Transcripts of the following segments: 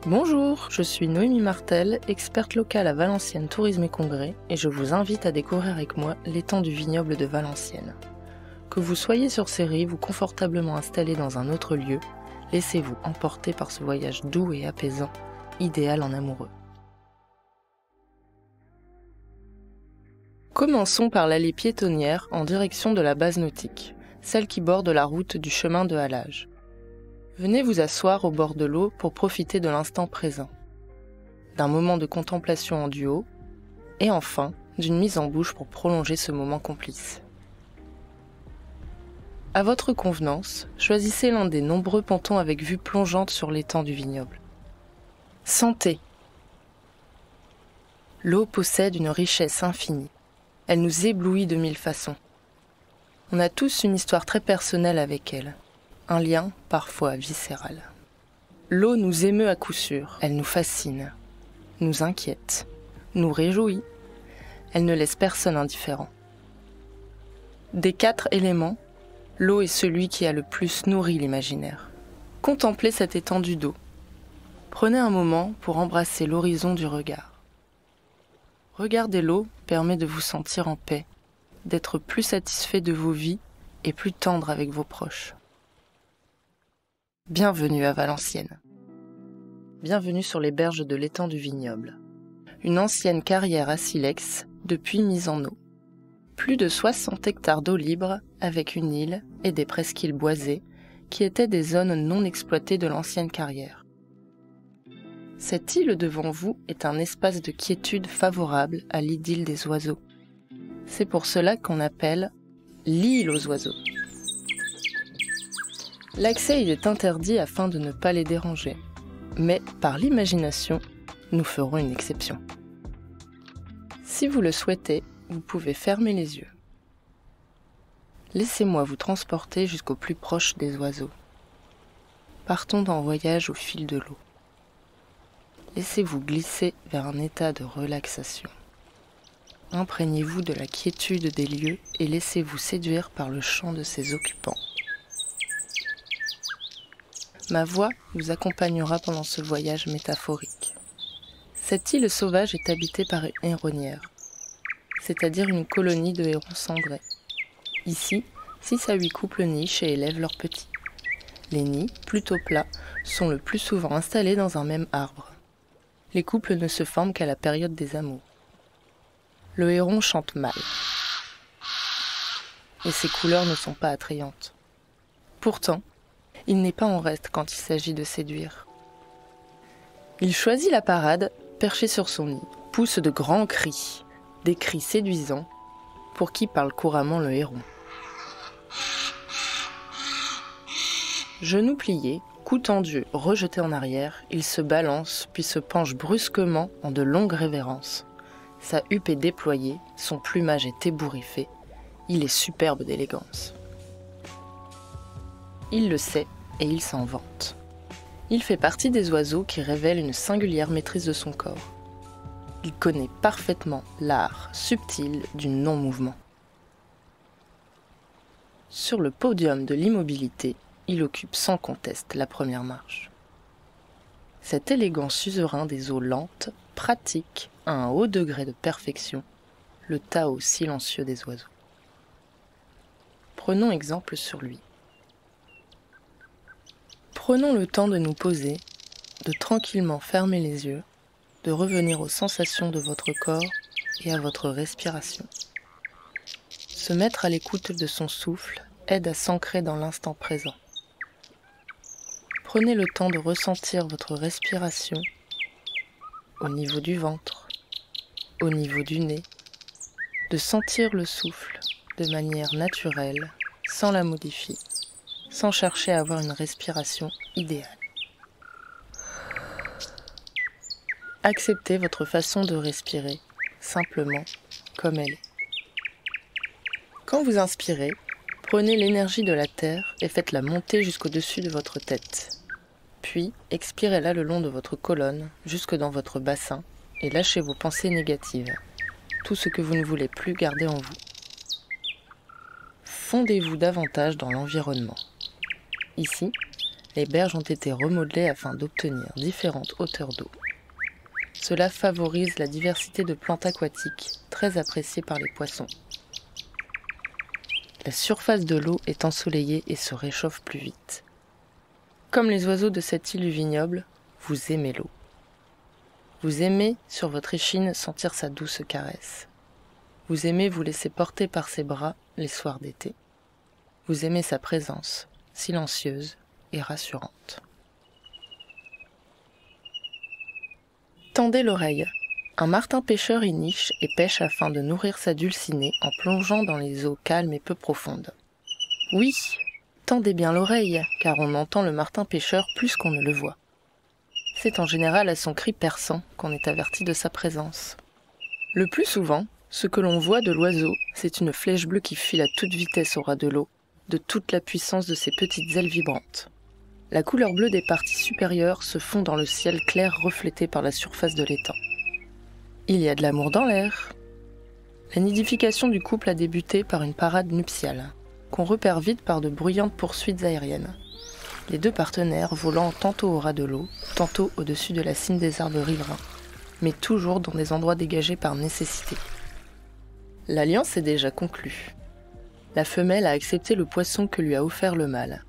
Bonjour, je suis Noémie Martel, experte locale à Valenciennes Tourisme et Congrès, et je vous invite à découvrir avec moi l'étang du vignoble de Valenciennes. Que vous soyez sur ces rives ou confortablement installé dans un autre lieu, laissez-vous emporter par ce voyage doux et apaisant, idéal en amoureux. Commençons par l'allée piétonnière en direction de la base nautique, celle qui borde la route du chemin de halage. Venez vous asseoir au bord de l'eau pour profiter de l'instant présent, d'un moment de contemplation en duo, et enfin d'une mise en bouche pour prolonger ce moment complice. À votre convenance, choisissez l'un des nombreux pontons avec vue plongeante sur l'étang du vignoble. Sentez! L'eau possède une richesse infinie. Elle nous éblouit de mille façons. On a tous une histoire très personnelle avec elle. Un lien parfois viscéral. L'eau nous émeut à coup sûr, elle nous fascine, nous inquiète, nous réjouit, elle ne laisse personne indifférent. Des 4 éléments, l'eau est celui qui a le plus nourri l'imaginaire. Contemplez cette étendue d'eau. Prenez un moment pour embrasser l'horizon du regard. Regarder l'eau permet de vous sentir en paix, d'être plus satisfait de vos vies et plus tendre avec vos proches. Bienvenue à Valenciennes. Bienvenue sur les berges de l'étang du vignoble. Une ancienne carrière à silex, depuis mise en eau. Plus de 60 hectares d'eau libre, avec une île et des presqu'îles boisées, qui étaient des zones non exploitées de l'ancienne carrière. Cette île devant vous est un espace de quiétude favorable à l'idylle des oiseaux. C'est pour cela qu'on appelle l'île aux oiseaux. L'accès y est interdit afin de ne pas les déranger, mais par l'imagination, nous ferons une exception. Si vous le souhaitez, vous pouvez fermer les yeux. Laissez-moi vous transporter jusqu'au plus proche des oiseaux. Partons en voyage au fil de l'eau. Laissez-vous glisser vers un état de relaxation. Imprégnez-vous de la quiétude des lieux et laissez-vous séduire par le chant de ses occupants. Ma voix vous accompagnera pendant ce voyage métaphorique. Cette île sauvage est habitée par une héronnière, c'est-à-dire une colonie de hérons cendrés. Ici, 6 à 8 couples nichent et élèvent leurs petits. Les nids, plutôt plats, sont le plus souvent installés dans un même arbre. Les couples ne se forment qu'à la période des amours. Le héron chante mal, et ses couleurs ne sont pas attrayantes. Pourtant, il n'est pas en reste quand il s'agit de séduire. Il choisit la parade, perché sur son nid, pousse de grands cris, des cris séduisants, pour qui parle couramment le héron. Genoux pliés, cou tendu, rejeté en arrière, il se balance, puis se penche brusquement en de longues révérences. Sa huppe est déployée, son plumage est ébouriffé, il est superbe d'élégance. Il le sait et il s'en vante. Il fait partie des oiseaux qui révèlent une singulière maîtrise de son corps. Il connaît parfaitement l'art subtil du non-mouvement. Sur le podium de l'immobilité, il occupe sans conteste la première marche. Cet élégant suzerain des eaux lentes pratique à un haut degré de perfection le Tao silencieux des oiseaux. Prenons exemple sur lui. Prenons le temps de nous poser, de tranquillement fermer les yeux, de revenir aux sensations de votre corps et à votre respiration. Se mettre à l'écoute de son souffle aide à s'ancrer dans l'instant présent. Prenez le temps de ressentir votre respiration au niveau du ventre, au niveau du nez, de sentir le souffle de manière naturelle, sans la modifier, sans chercher à avoir une respiration idéale. Acceptez votre façon de respirer, simplement comme elle est. Quand vous inspirez, prenez l'énergie de la terre et faites-la monter jusqu'au-dessus de votre tête. Puis, expirez-la le long de votre colonne, jusque dans votre bassin, et lâchez vos pensées négatives, tout ce que vous ne voulez plus garder en vous. Fondez-vous davantage dans l'environnement. Ici, Les berges ont été remodelées afin d'obtenir différentes hauteurs d'eau. Cela favorise la diversité de plantes aquatiques, très appréciées par les poissons. La surface de l'eau est ensoleillée et se réchauffe plus vite. Comme les oiseaux de cette île du vignoble, vous aimez l'eau. Vous aimez, sur votre échine, sentir sa douce caresse. Vous aimez vous laisser porter par ses bras les soirs d'été. Vous aimez sa présence, silencieuse et rassurante. Tendez l'oreille. Un martin pêcheur y niche et pêche afin de nourrir sa dulcinée en plongeant dans les eaux calmes et peu profondes. Oui, tendez bien l'oreille, car on entend le martin pêcheur plus qu'on ne le voit. C'est en général à son cri perçant qu'on est averti de sa présence. Le plus souvent, ce que l'on voit de l'oiseau, c'est une flèche bleue qui file à toute vitesse au ras de l'eau, de toute la puissance de ses petites ailes vibrantes. La couleur bleue des parties supérieures se fond dans le ciel clair reflété par la surface de l'étang. Il y a de l'amour dans l'air. La nidification du couple a débuté par une parade nuptiale, qu'on repère vite par de bruyantes poursuites aériennes. Les deux partenaires volant tantôt au ras de l'eau, tantôt au-dessus de la cime des arbres riverains, mais toujours dans des endroits dégagés par nécessité. L'alliance est déjà conclue. La femelle a accepté le poisson que lui a offert le mâle.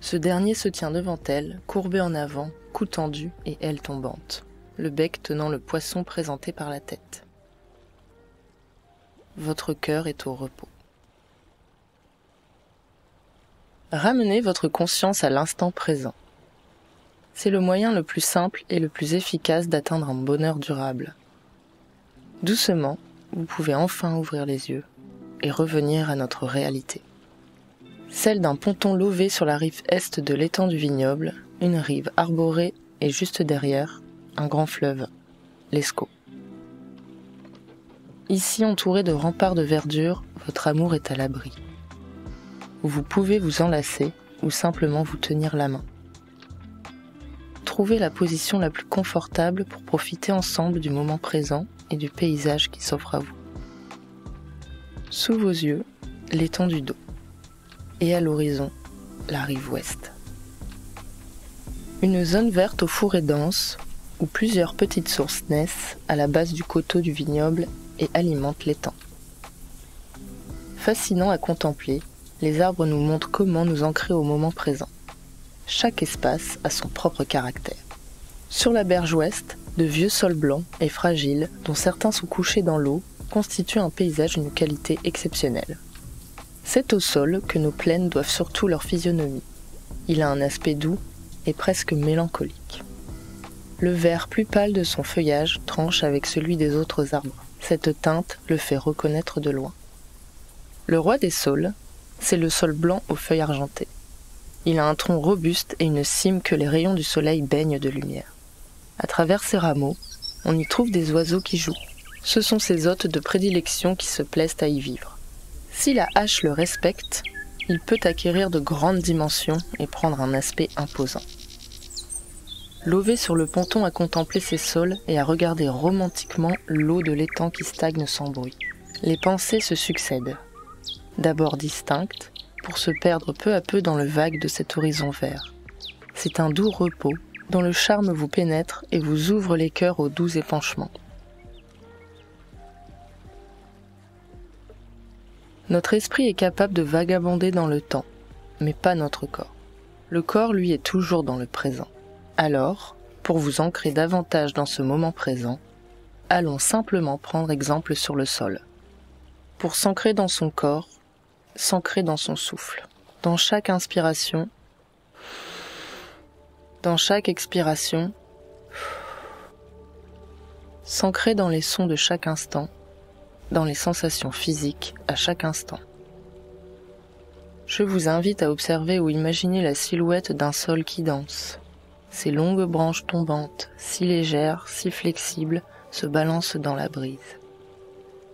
Ce dernier se tient devant elle, courbé en avant, cou tendu et aile tombante, le bec tenant le poisson présenté par la tête. Votre cœur est au repos. Ramenez votre conscience à l'instant présent. C'est le moyen le plus simple et le plus efficace d'atteindre un bonheur durable. Doucement, vous pouvez enfin ouvrir les yeux et revenir à notre réalité. Celle d'un ponton lové sur la rive est de l'étang du vignoble, une rive arborée et juste derrière, un grand fleuve, l'Escaut. Ici, entouré de remparts de verdure, votre amour est à l'abri. Vous pouvez vous enlacer ou simplement vous tenir la main. Trouvez la position la plus confortable pour profiter ensemble du moment présent et du paysage qui s'offre à vous. Sous vos yeux, l'étang du dos. Et à l'horizon, la rive ouest. Une zone verte au fourré dense, où plusieurs petites sources naissent à la base du coteau du vignoble et alimentent l'étang. Fascinant à contempler, les arbres nous montrent comment nous ancrer au moment présent. Chaque espace a son propre caractère. Sur la berge ouest, de vieux sols blancs et fragiles, dont certains sont couchés dans l'eau, constituent un paysage d'une qualité exceptionnelle. C'est au sol que nos plaines doivent surtout leur physionomie. Il a un aspect doux et presque mélancolique. Le vert plus pâle de son feuillage tranche avec celui des autres arbres. Cette teinte le fait reconnaître de loin. Le roi des saules, c'est le saule blanc aux feuilles argentées. Il a un tronc robuste et une cime que les rayons du soleil baignent de lumière. À travers ses rameaux, on y trouve des oiseaux qui jouent. Ce sont ses hôtes de prédilection qui se plaisent à y vivre. Si la hache le respecte, il peut acquérir de grandes dimensions et prendre un aspect imposant. Lové sur le ponton à contempler ces saules et à regarder romantiquement l'eau de l'étang qui stagne sans bruit. Les pensées se succèdent, d'abord distinctes, pour se perdre peu à peu dans le vague de cet horizon vert. C'est un doux repos dont le charme vous pénètre et vous ouvre les cœurs aux doux épanchements. Notre esprit est capable de vagabonder dans le temps, mais pas notre corps. Le corps, lui, est toujours dans le présent. Alors, pour vous ancrer davantage dans ce moment présent, allons simplement prendre exemple sur le sol. Pour s'ancrer dans son corps, s'ancrer dans son souffle. Dans chaque inspiration, dans chaque expiration, s'ancrer dans les sons de chaque instant, dans les sensations physiques à chaque instant. Je vous invite à observer ou imaginer la silhouette d'un sol qui danse. Ses longues branches tombantes, si légères, si flexibles, se balancent dans la brise.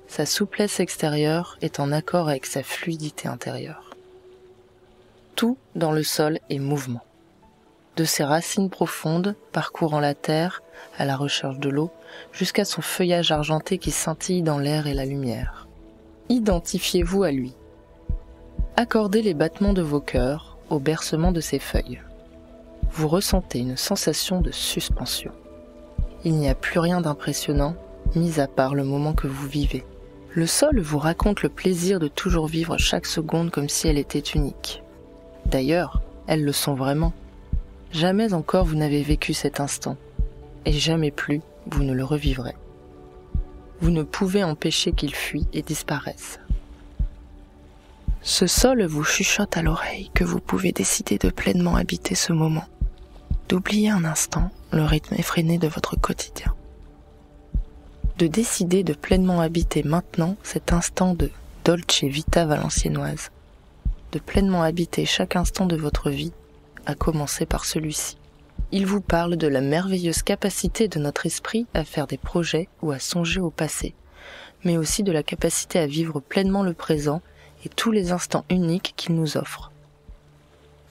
Sa souplesse extérieure est en accord avec sa fluidité intérieure. Tout dans le sol est mouvement. De ses racines profondes, parcourant la terre, à la recherche de l'eau, jusqu'à son feuillage argenté qui scintille dans l'air et la lumière. Identifiez-vous à lui. Accordez les battements de vos cœurs au bercement de ses feuilles. vous ressentez une sensation de suspension. Il n'y a plus rien d'impressionnant, mis à part le moment que vous vivez. Le sol vous raconte le plaisir de toujours vivre chaque seconde comme si elle était unique. D'ailleurs, elles le sont vraiment. Jamais encore vous n'avez vécu cet instant, et jamais plus vous ne le revivrez. Vous ne pouvez empêcher qu'il fuit et disparaisse. Ce sol vous chuchote à l'oreille que vous pouvez décider de pleinement habiter ce moment, d'oublier un instant le rythme effréné de votre quotidien. De décider de pleinement habiter maintenant cet instant de Dolce Vita valenciennoise, de pleinement habiter chaque instant de votre vie, à commencer par celui-ci. Il vous parle de la merveilleuse capacité de notre esprit à faire des projets ou à songer au passé, mais aussi de la capacité à vivre pleinement le présent et tous les instants uniques qu'il nous offre.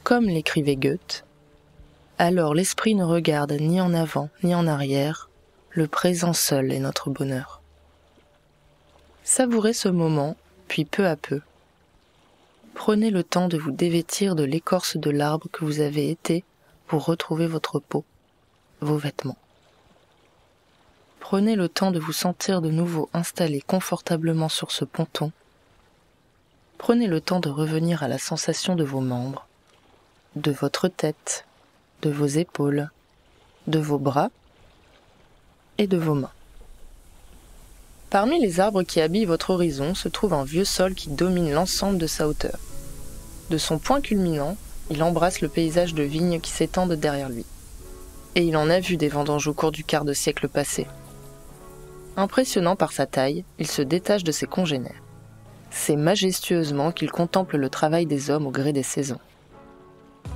Comme l'écrivait Goethe, alors l'esprit ne regarde ni en avant ni en arrière, le présent seul est notre bonheur. Savourez ce moment, puis peu à peu, prenez le temps de vous dévêtir de l'écorce de l'arbre que vous avez été pour retrouver votre peau, vos vêtements. Prenez le temps de vous sentir de nouveau installé confortablement sur ce ponton. Prenez le temps de revenir à la sensation de vos membres, de votre tête, de vos épaules, de vos bras et de vos mains. Parmi les arbres qui habillent votre horizon se trouve un vieux sol qui domine l'ensemble de sa hauteur. De son point culminant, il embrasse le paysage de vignes qui s'étendent derrière lui. Et il en a vu des vendanges au cours du quart de siècle passé. Impressionnant par sa taille, il se détache de ses congénères. C'est majestueusement qu'il contemple le travail des hommes au gré des saisons.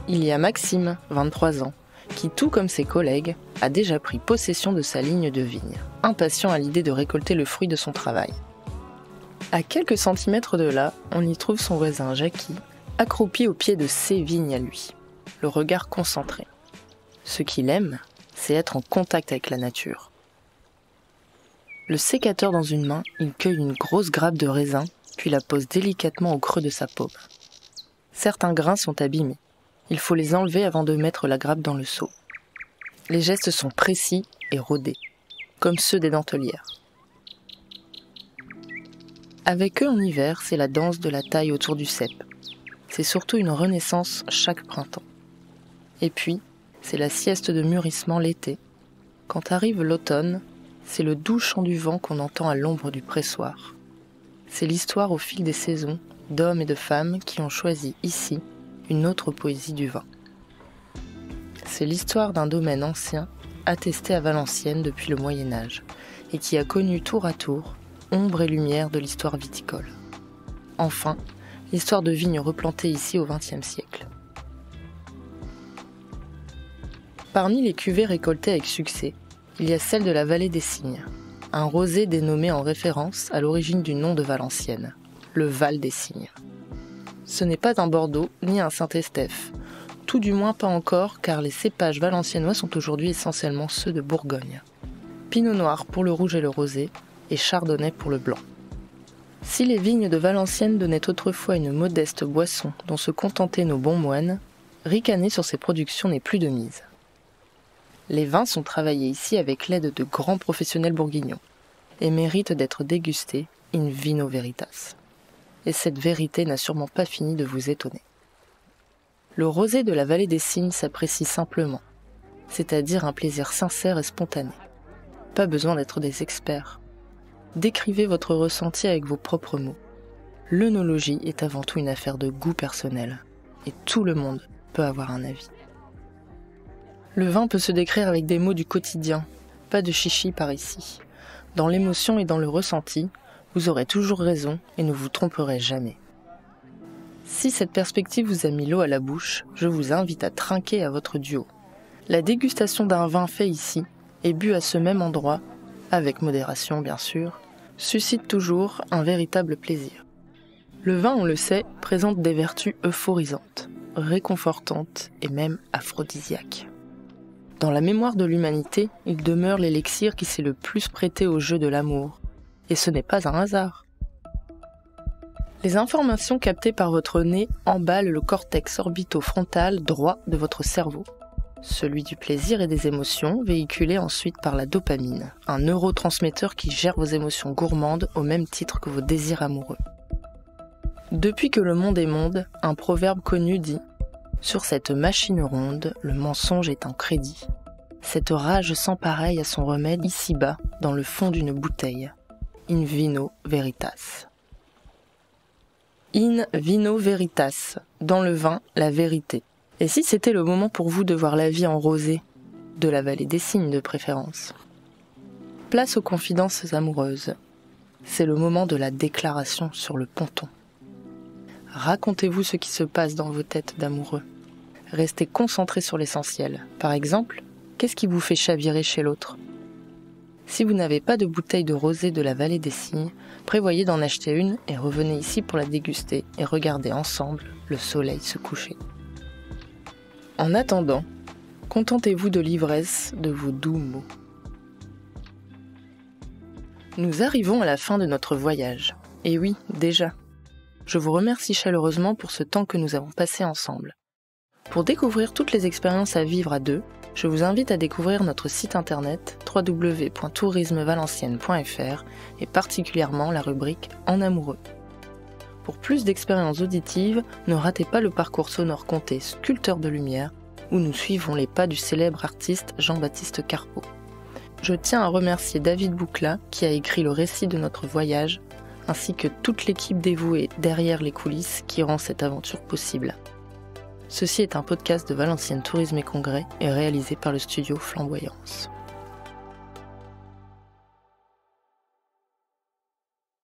Il y a Maxime, 23 ans, qui, tout comme ses collègues, a déjà pris possession de sa ligne de vigne, impatient à l'idée de récolter le fruit de son travail. À quelques centimètres de là, on y trouve son voisin Jackie, accroupi au pied de ses vignes à lui, le regard concentré. Ce qu'il aime, c'est être en contact avec la nature. Le sécateur dans une main, il cueille une grosse grappe de raisin, puis la pose délicatement au creux de sa paume. Certains grains sont abîmés. Il faut les enlever avant de mettre la grappe dans le seau. Les gestes sont précis et rodés, comme ceux des dentelières. Avec eux en hiver, c'est la danse de la taille autour du cep. C'est surtout une renaissance chaque printemps. Et puis, c'est la sieste de mûrissement l'été. Quand arrive l'automne, c'est le doux chant du vent qu'on entend à l'ombre du pressoir. C'est l'histoire au fil des saisons d'hommes et de femmes qui ont choisi ici une autre poésie du vin. C'est l'histoire d'un domaine ancien, attesté à Valenciennes depuis le Moyen-Âge, et qui a connu tour à tour ombre et lumière de l'histoire viticole. Enfin, l'histoire de vignes replantées ici au XXe siècle. Parmi les cuvées récoltées avec succès, il y a celle de la vallée des Cygnes, un rosé dénommé en référence à l'origine du nom de Valenciennes, le Val des Cygnes. Ce n'est pas un Bordeaux ni un Saint-Estèphe, tout du moins pas encore car les cépages valenciennois sont aujourd'hui essentiellement ceux de Bourgogne. Pinot noir pour le rouge et le rosé, et chardonnay pour le blanc. Si les vignes de Valenciennes donnaient autrefois une modeste boisson dont se contentaient nos bons moines, ricaner sur ces productions n'est plus de mise. Les vins sont travaillés ici avec l'aide de grands professionnels bourguignons et méritent d'être dégustés in vino veritas. Et cette vérité n'a sûrement pas fini de vous étonner. Le rosé de la vallée des Cygnes s'apprécie simplement, c'est-à-dire un plaisir sincère et spontané. Pas besoin d'être des experts. Décrivez votre ressenti avec vos propres mots. L'œnologie est avant tout une affaire de goût personnel, et tout le monde peut avoir un avis. Le vin peut se décrire avec des mots du quotidien, pas de chichi par ici. Dans l'émotion et dans le ressenti, vous aurez toujours raison et ne vous tromperez jamais. Si cette perspective vous a mis l'eau à la bouche, je vous invite à trinquer à votre duo. La dégustation d'un vin fait ici, et bu à ce même endroit, avec modération bien sûr, suscite toujours un véritable plaisir. Le vin, on le sait, présente des vertus euphorisantes, réconfortantes et même aphrodisiaques. Dans la mémoire de l'humanité, il demeure l'élixir qui s'est le plus prêté au jeu de l'amour. Et ce n'est pas un hasard. Les informations captées par votre nez emballent le cortex orbitofrontal droit de votre cerveau. celui du plaisir et des émotions, véhiculé ensuite par la dopamine, un neurotransmetteur qui gère vos émotions gourmandes au même titre que vos désirs amoureux. Depuis que le monde est monde, un proverbe connu dit « Sur cette machine ronde, le mensonge est un crédit ». Cette rage sans pareil a son remède ici-bas, dans le fond d'une bouteille. In vino veritas. In vino veritas, dans le vin, la vérité. Et si c'était le moment pour vous de voir la vie en rosé, de la vallée des cygnes de préférence? Place aux confidences amoureuses. C'est le moment de la déclaration sur le ponton. Racontez-vous ce qui se passe dans vos têtes d'amoureux. Restez concentrés sur l'essentiel. Par exemple, qu'est-ce qui vous fait chavirer chez l'autre? Si vous n'avez pas de bouteille de rosé de la vallée des cygnes, prévoyez d'en acheter une et revenez ici pour la déguster et regarder ensemble le soleil se coucher. En attendant, contentez-vous de l'ivresse de vos doux mots. Nous arrivons à la fin de notre voyage. Et oui, déjà. Je vous remercie chaleureusement pour ce temps que nous avons passé ensemble. Pour découvrir toutes les expériences à vivre à deux, je vous invite à découvrir notre site internet www.tourismevalenciennes.fr et particulièrement la rubrique En amoureux. Pour plus d'expériences auditives, ne ratez pas le parcours sonore Comté Sculpteur de lumière où nous suivons les pas du célèbre artiste Jean-Baptiste Carpeaux. Je tiens à remercier David Boucla qui a écrit le récit de notre voyage ainsi que toute l'équipe dévouée derrière les coulisses qui rend cette aventure possible. Ceci est un podcast de Valenciennes Tourisme et Congrès et réalisé par le studio Flamboyance.